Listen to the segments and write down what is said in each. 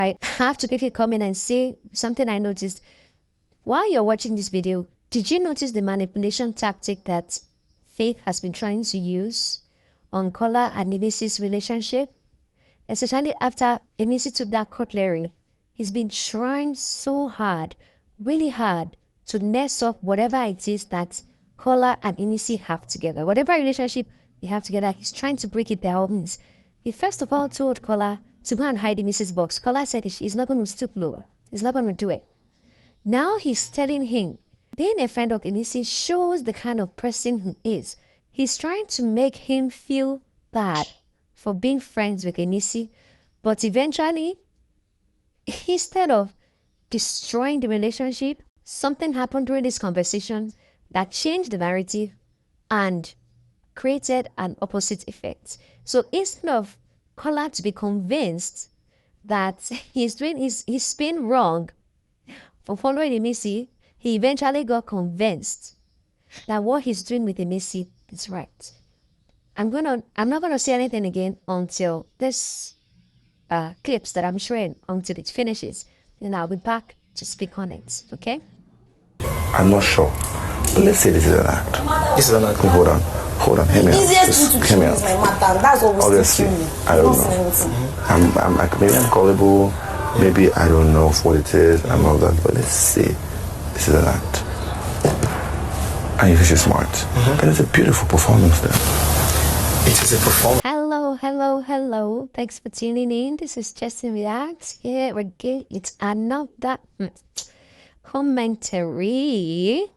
I have to quickly come in and say something I noticed. While you're watching this video, did you notice the manipulation tactic that Faith has been trying to use on Kola and Imisi's relationship? Especially after Imisi took that cutlery. He's been trying so hard, really hard, to mess up whatever it is that Kola and Imisi have together. Whatever relationship they have together, he's trying to break it by all means. He first of all told Kola to go and hide Imisi's box. Kola said he's not going to stoop lower. He's not going to do it. Now he's telling him, being a friend of Imisi shows the kind of person he is. He's trying to make him feel bad for being friends with Imisi, but eventually, instead of destroying the relationship, something happened during this conversation that changed the narrative and created an opposite effect. So instead of Kola to be convinced that he's been wrong for following Imisi, he eventually got convinced that what he's doing with Imisi is right. I'm not gonna say anything again until this clips that I'm showing until it finishes. Then I'll be back to speak on it. Okay? I'm not sure, but let's say this is an act. This is an act. Hold on. Hear me out. Easiest Just to hear me choose out. my matter. That's what Obviously, I don't know. Maybe I'm gullible. Maybe I don't know what it is and all that. But let's say this is an act, and you think she's smart. And it's a beautiful performance there. It is a performance. Hello. Thanks for tuning in. This is Justin Reacts. Here again, it's another commentary.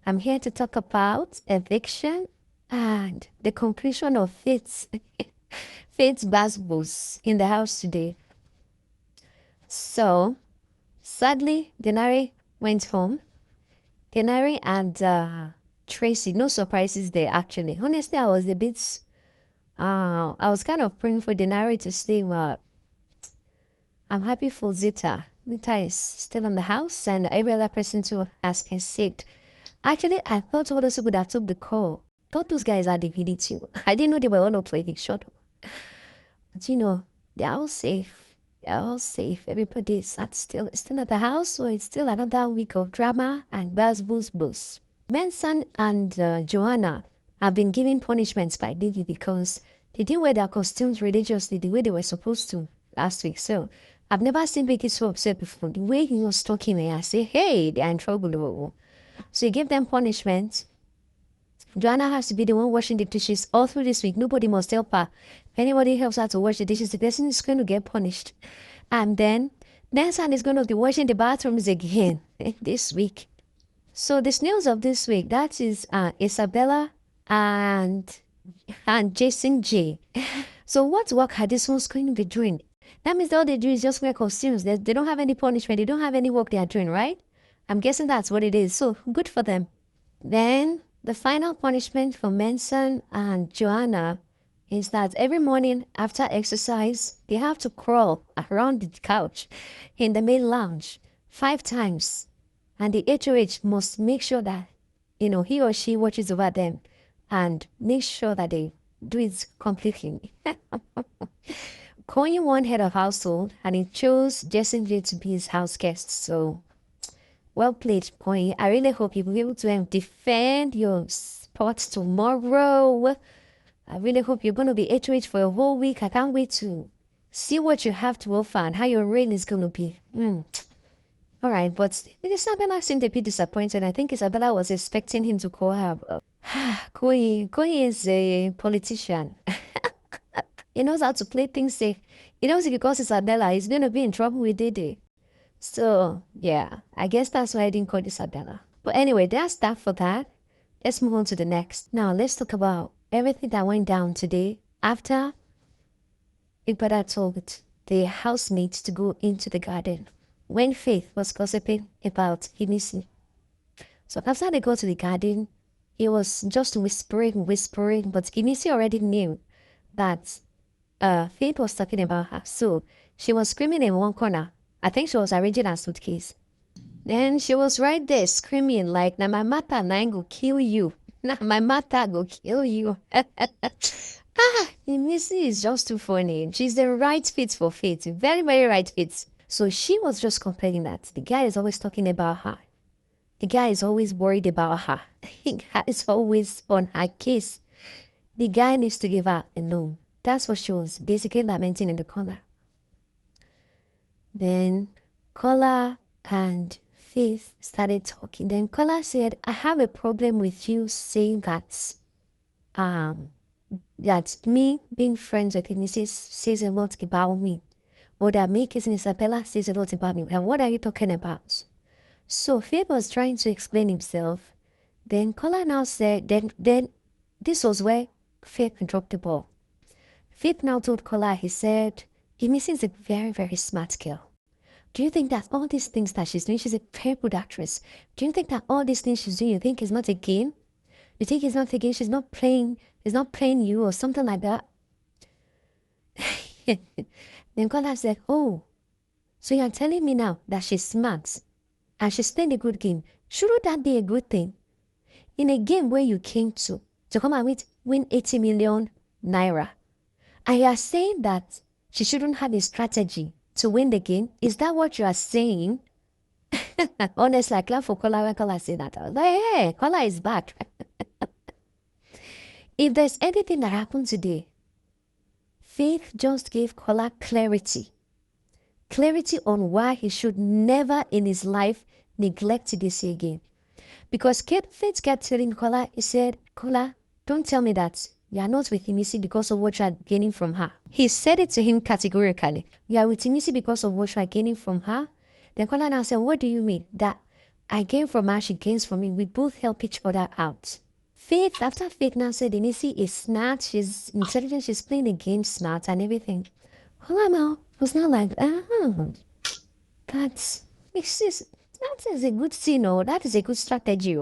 I'm here to talk about Eviction and the conclusion of Faith's basketballs in the house today. So, sadly, Denari went home. Denari and Tracy, no surprises there actually. Honestly, I was a bit... I was kind of praying for Denari to stay, but I'm happy for Zita. Zita is still in the house and every other person too has escaped. Actually, I thought all those people that took the call, thought those guys had the video too. I didn't know they were all playing shot. But you know, they're all safe. They're all safe. Everybody is still at the house, so it's still another week of drama and buzz. Benson and Joanna have been given punishments by Biggie because they didn't wear their costumes religiously the way they were supposed to last week. So I've never seen Biggie so upset before. The way he was talking, I say, hey, they're in trouble. So he gave them punishment. Joanna has to be the one washing the dishes all through this week. Nobody must help her. If anybody helps her to wash the dishes, the person is going to get punished. And then Benson is going to be washing the bathrooms again this week. So the news of this week, that is Isabella and Jason J. So what work are these ones going to be doing? That means all they do is just wear costumes. They don't have any punishment. They don't have any work they are doing, right? I'm guessing that's what it is. So good for them. Then the final punishment for Benson and Joanna is that every morning after exercise, they have to crawl around the couch in the main lounge 5 times. And the HOH must make sure that, he or she watches over them and make sure that they do it completely. Koyi won head of household and he chose Jason J to be his house guest. So, well played, Koyi. I really hope you'll be able to defend your spot tomorrow. I really hope you're going to be HOH for a whole week. I can't wait to see what you have to offer and how your reign is going to be. All right, but Isabella seemed a bit disappointed. I think Isabella was expecting him to call her. Koyi is a politician. He knows how to play things safe. He knows if he calls Isabella, he's going to be in trouble with Dede. So, yeah, I guess that's why I didn't call Isabella. But anyway, that's that for that. Let's move on to the next. Now, let's talk about everything that went down today after Ebuka told the housemates to go into the garden when Faith was gossiping about Imisi. So after they got to the garden, he was just whispering, but Imisi already knew that Faith was talking about her. So she was screaming in one corner. I think she was arranging her suitcase. Then she was right there screaming like, "Na my mata na go kill you. Na my mata go kill you." Imisi is just too funny. She's the right fit for Faith. Very, very right fit. So she was just complaining that the guy is always talking about her. The guy is always worried about her. The guy is always on her case. The guy needs to give her a loan. That's what she was basically lamenting in the corner. Then Kola and Faith started talking. Then Kola said, I have a problem with you saying that that me being friends with him says a lot about me. Or that me kissing Isabella says a lot about me. And what are you talking about? So Faith was trying to explain himself. Then Kola now said, then this was where Faith dropped the ball. Faith now told Kola, he said, Imisi is a very, very smart girl. Do you think that all these things that she's doing, she's a very good actress. Do you think that all these things she's doing, you think is not a game? You think it's not a game? She's not playing you or something like that. Then Kola said, oh, so you're telling me now that she's smart and she's playing a good game. Shouldn't that be a good thing? In a game where you came to come and win 80 million naira, and you are saying that she shouldn't have a strategy to win the game? Is that what you are saying? Honestly, I clap for Kola when Kola said that. I was like, hey, Kola is back. If there's anything that happened today, Faith just gave Kola clarity. Clarity on why he should never in his life neglect this again. Because Faith kept telling Kola, he said, Kola, don't tell me that you are not with Imisi because of what you are gaining from her. He said it to him categorically. You are with Imisi because of what you are gaining from her. Then Kola now said, what do you mean? That I gain from her, she gains from me. We both help each other out. Faith, after Faith now said Imisi is smart, she's intelligent, she's playing the game smart and everything. Kola now was not like, that is a good thing, or that is a good strategy.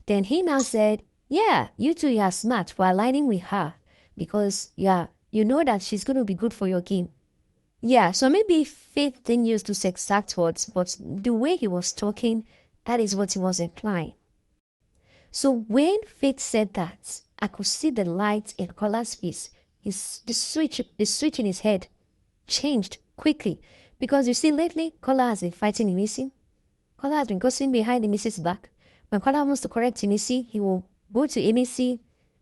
Then he now said, yeah, you two, you are smart for aligning with her because, yeah, you know that she's going to be good for your game. Yeah, so maybe Faith didn't use those exact words, but the way he was talking, that is what he was implying. So when Faith said that, I could see the light in Kola's face. The switch in his head changed quickly. Because you see, lately, Kola has been fighting Imisi. Kola has been gossiping behind Imisi's back. When Kola wants to correct Imisi, he will go to Imisi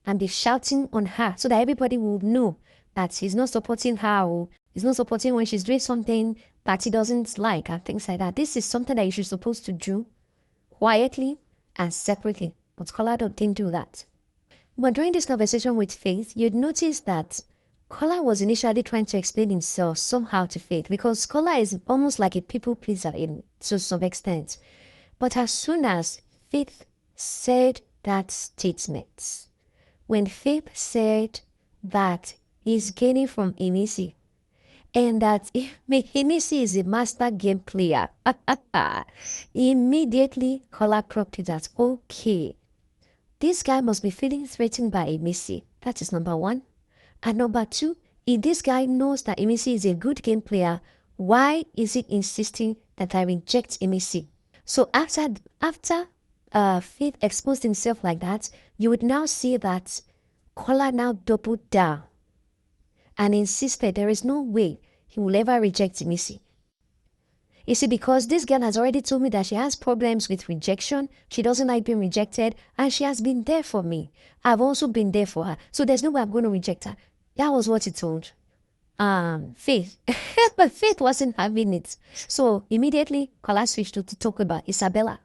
and be shouting on her so that everybody will know that he's not supporting her or he's not supporting when she's doing something that he doesn't like and things like that. This is something that you're supposed to do quietly and separately. But Kola didn't do that. But during this conversation with Faith, you'd notice that Kola was initially trying to explain himself somehow to Faith because Kola is almost like a people pleaser to some extent. But as soon as Faith said that statement, when Faith said that he's gaining from Imisi and that Imisi is a master game player, immediately Kola cropped it as, okay, this guy must be feeling threatened by Imisi. That is number one. And number two, if this guy knows that Imisi is a good game player, why is he insisting that I reject Imisi? So after Faith exposed himself like that, you would now see that Kola now doubled down and insisted there is no way he will ever reject Imisi. You see, because this girl has already told me that she has problems with rejection, she doesn't like being rejected, and she has been there for me. I've also been there for her, so there's no way I'm going to reject her. That was what he told Faith. But Faith wasn't having it. So immediately, Kola switched to talk about Isabella.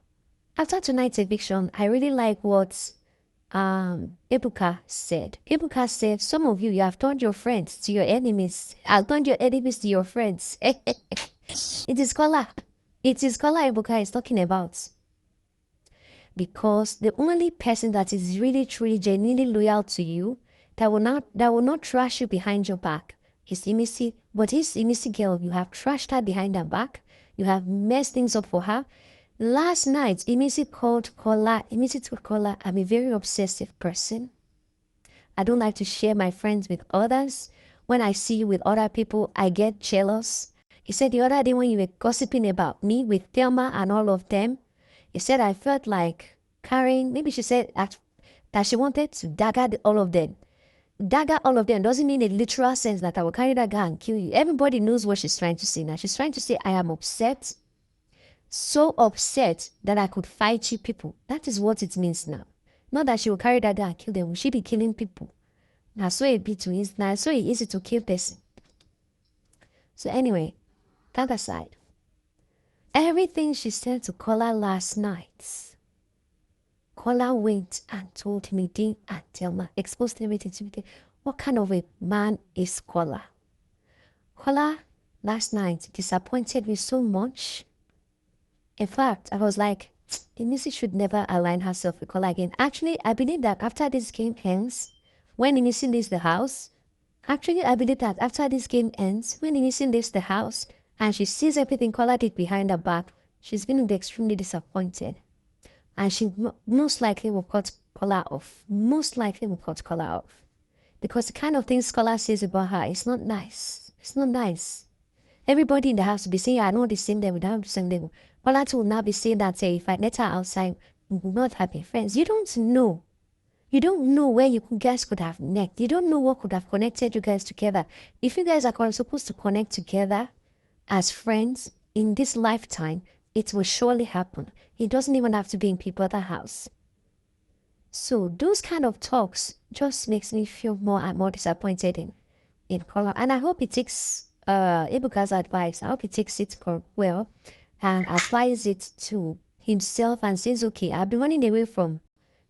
After tonight's eviction, I really like what Ebuka said. Ebuka said, some of you have turned your friends to your enemies. I've turned your enemies to your friends. It is Kola. It is Kola Ebuka is talking about. Because the only person that is really, truly, genuinely loyal to you, that will not trash you behind your back, is Imisi. But this Imisi girl, you have trashed her behind her back. You have messed things up for her. Last night, Imisi told Kola, I'm a very obsessive person. I don't like to share my friends with others. When I see you with other people, I get jealous. He said the other day when you were gossiping about me with Thelma and all of them, he said I felt like carrying, maybe she said that she wanted to dagger all of them. dagger all of them doesn't mean a literal sense that I will carry dagger and kill you. Everybody knows what she's trying to say now. She's trying to say, I am upset, so upset that I could fight you people. That is what it means now. Not that she will carry dagger and kill them. Will she be killing people? Now, so it be too easy. Now, so easy to kill person. So anyway, that aside, everything she said to Kola last night, Kola went and told Midi and Thelma, exposed everything to Midi. What kind of a man is Kola? Kola last night disappointed me so much. In fact, I was like, Imisi should never align herself with Kola again. Actually, I believe that after this game ends, when Imisi leaves the house, I believe that after this game ends, when Imisi leaves the house and she sees everything Kola did behind her back, she's going to be extremely disappointed. And she most likely will cut Kola off. Most likely will cut Kola off. Because the kind of things Kola says about her is not nice. It's not nice. Everybody in the house will be saying, I know the same level, I know the same level. Kola will now be saying that, say, if I let her outside, we will not have been friends. You don't know. You don't know where you guys could have met. You don't know what could have connected you guys together. If you guys are supposed to connect together as friends in this lifetime, it will surely happen. It doesn't even have to be in people's house. So those kind of talks just makes me feel more and more disappointed in Kola. And I hope he takes Ebuka's advice. I hope he takes it well and applies it to himself and says, okay, I've been running away from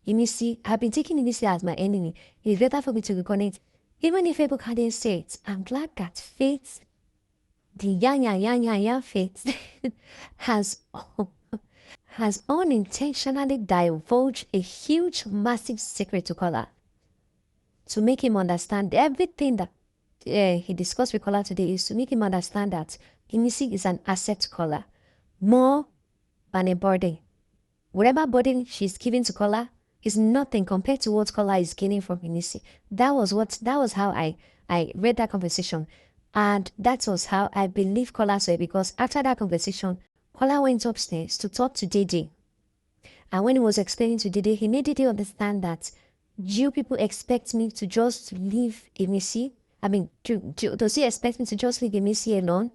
Imisi. I've been taking Imisi as my enemy. It's better for me to reconnect. Even if Ebuka didn't say it, I'm glad that fate, the yang fate, has unintentionally divulged a huge, massive secret to Kola to make him understand everything that he discussed with Kola today is to make him understand that Imisi is an asset to Kola, more than a burden. Whatever burden she's giving to Kola is nothing compared to what Kola is gaining from Imisi. That was how I read that conversation. And that was how I believe Kola said, because after that conversation, Kola went upstairs to talk to Dede. And when he was explaining to Dede, he made Dede understand that you people expect me to just leave Imisi. I mean, does he expect me to just leave Imisi alone?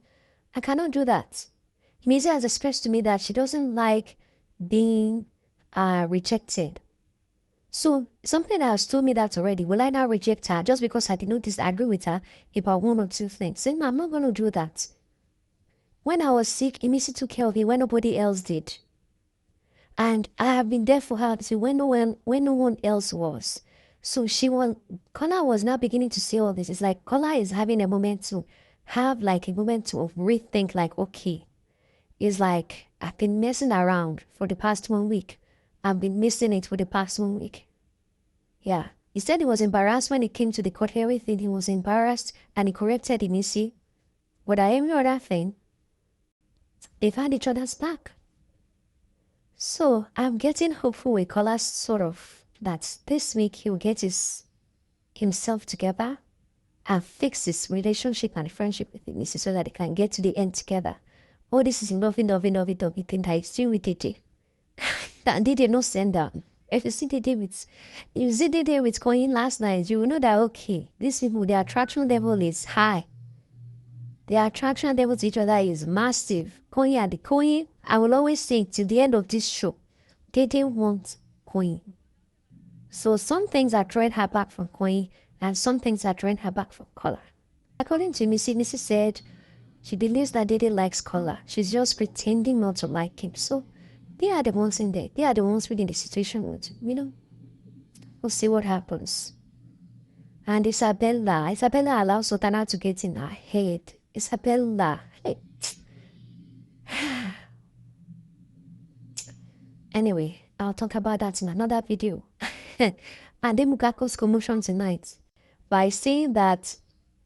I cannot do that. Imisi has expressed to me that she doesn't like being rejected. So something that has told me that already. Will I now reject her just because I did not disagree with her about one or two things? Saying, I'm not going to do that. When I was sick, Imisi took care of me when nobody else did. And I have been there for her when no one else was. So Kola was now beginning to say all this. It's like Kola is having a moment to have like a moment to rethink, like, okay. It's like, I've been messing around for the past 1 week. I've been missing it for the past 1 week. Yeah. He said he was embarrassed when it came to the court hearing thing. He was embarrassed and he corrected Imisi. But every other thing, they've had each other's back. So I'm getting hopeful with Kola sort of that this week he'll get himself together and fix his relationship and friendship with Imisi so that they can get to the end together. Oh, this is lovey thing that he's doing with Dede. That Dede no send down. If you see Dede with Koyin last night, you will know that, okay, these people, their attraction level is high. Their attraction level to each other is massive. Koyin, I will always say till the end of this show, Dede wants Koyin. So some things are drawing her back from Koyin and some things are drawing her back from Kola. According to Missy said she believes that Dede likes Kola. She's just pretending not to like him. So they are the ones in there. They are the ones within the situation. We'll see what happens. And Isabella allows Sultana to get in her head. Isabella. Hey. Anyway, I'll talk about that in another video. And Ebuka caused commotion tonight by saying that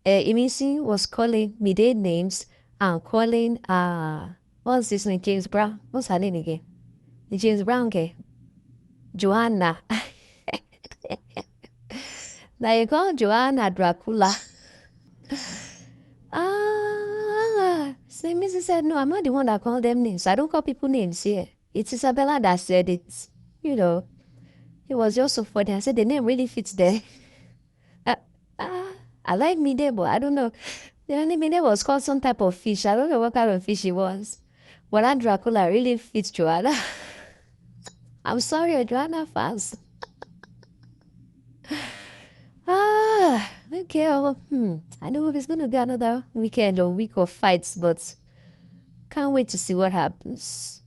Imisi was calling Mide names and calling what's this name? James Brown. What's her name again? The James Brown girl. Joanna. Now you call Joanna Dracula. So Mrs. said, no, I'm not the one that called them names. I don't call people names here. It's Isabella that said it. It was just so funny. I said the name really fits there. I like Mide, but I don't know. The only Mide was called some type of fish. I don't know what kind of fish it was. But that Dracula really fits Joanna. I'm sorry, you're Joanna fans. Okay. Well, I know it's going to be another weekend or week of fights, but can't wait to see what happens.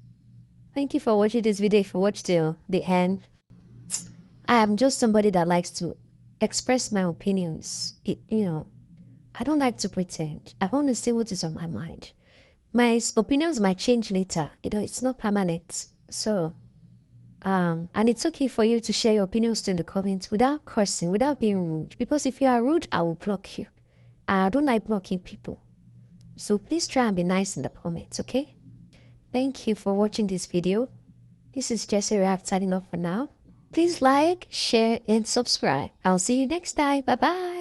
Thank you for watching this video. If you watched till the end, I am just somebody that likes to express my opinions. I don't like to pretend. I want to say what is on my mind. My opinions might change later. It's not permanent. So, and it's okay for you to share your opinions in the comments without cursing, without being rude. Because if you are rude, I will block you. I don't like blocking people. So please try and be nice in the comments, okay? Thank you for watching this video. This is Jessie React signing off for now. Please like, share, and subscribe. I'll see you next time. Bye-bye.